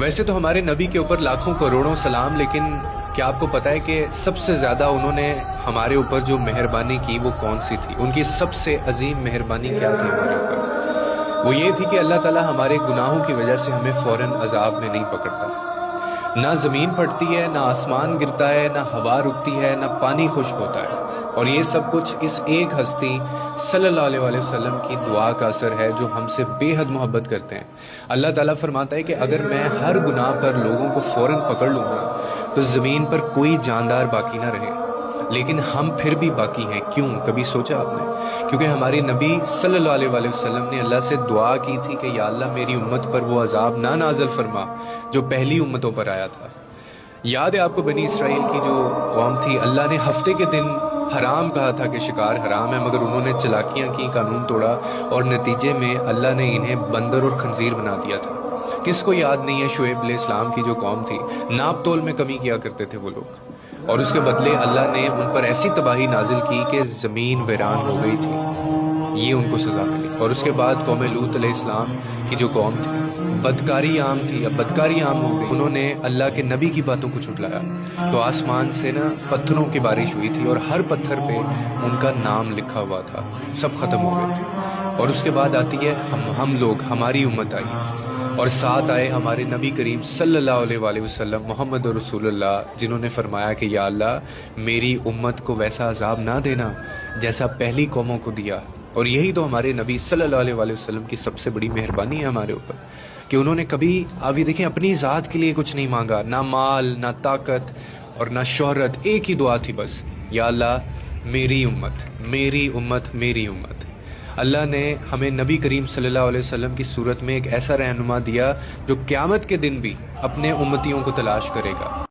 ویسے تو ہمارے نبی کے اوپر لاکھوں کروڑوں سلام، لیکن کیا آپ کو پتا ہے کہ سب سے زیادہ انہوں نے ہمارے اوپر جو مہربانی کی وہ کون سی تھی؟ ان کی سب سے عظیم مہربانی کیا تھی ہمارے اوپر؟ وہ یہ تھی کہ اللہ تعالیٰ ہمارے گناہوں کی وجہ سے ہمیں فوراً عذاب میں نہیں پکڑتا۔ نہ زمین پھٹتی ہے، نہ آسمان گرتا ہے، نہ ہوا رکتی ہے، نہ پانی خشک ہوتا ہے، اور یہ سب کچھ اس ایک ہستی صلی اللہ علیہ وآلہ وسلم کی دعا کا اثر ہے جو ہم سے بے حد محبت کرتے ہیں۔ اللہ تعالیٰ فرماتا ہے کہ اگر میں ہر گناہ پر لوگوں کو فوراً پکڑ لوں گا تو زمین پر کوئی جاندار باقی نہ رہے، لیکن ہم پھر بھی باقی ہیں۔ کیوں؟ کبھی سوچا آپ نے؟ کیونکہ ہمارے نبی صلی اللہ علیہ وآلہ وسلم نے اللہ سے دعا کی تھی کہ یا اللہ میری امت پر وہ عذاب نہ نازل فرما جو پہلی امتوں پر آیا تھا۔ یاد ہے آپ کو بنی اسرائیل کی جو قوم تھی، اللہ نے ہفتے کے دن حرام کہا تھا کہ شکار حرام ہے، مگر انہوں نے چلاکیاں کی، قانون توڑا، اور نتیجے میں اللہ نے انہیں بندر اور خنزیر بنا دیا تھا۔ کس کو یاد نہیں ہے شعیب علیہ السلام کی جو قوم تھی، ناپ تول میں کمی کیا کرتے تھے وہ لوگ، اور اس کے بدلے اللہ نے ان پر ایسی تباہی نازل کی کہ زمین ویران ہو گئی تھی، یہ ان کو سزا ملی۔ اور اس کے بعد قوم لوط علیہ السلام کی جو قوم تھی، بدکاری عام تھی، اب بدکاری عام ہو گئی، انہوں نے اللہ کے نبی کی باتوں کو جھٹلایا تو آسمان سے نا پتھروں کی بارش ہوئی تھی، اور ہر پتھر پہ ان کا نام لکھا ہوا تھا، سب ختم ہو گئے تھے۔ اور اس کے بعد آتی ہے ہم لوگ، ہماری امت آئی، اور ساتھ آئے ہمارے نبی کریم صلی اللہ علیہ وآلہ وسلم محمد رسول اللہ، جنہوں نے فرمایا کہ یا اللہ میری امت کو ویسا عذاب نہ دینا جیسا پہلی قوموں کو دیا۔ اور یہی تو ہمارے نبی صلی اللہ علیہ وآلہ وسلم کی سب سے بڑی مہربانی ہے ہمارے اوپر، کہ انہوں نے کبھی ابھی دیکھیں اپنی ذات کے لیے کچھ نہیں مانگا، نہ مال، نہ طاقت، اور نہ شہرت، ایک ہی دعا تھی بس، یا اللہ میری امت، میری امت، میری امت۔ اللہ نے ہمیں نبی کریم صلی اللہ علیہ وسلم کی صورت میں ایک ایسا رہنما دیا جو قیامت کے دن بھی اپنے امتیوں کو تلاش کرے گا۔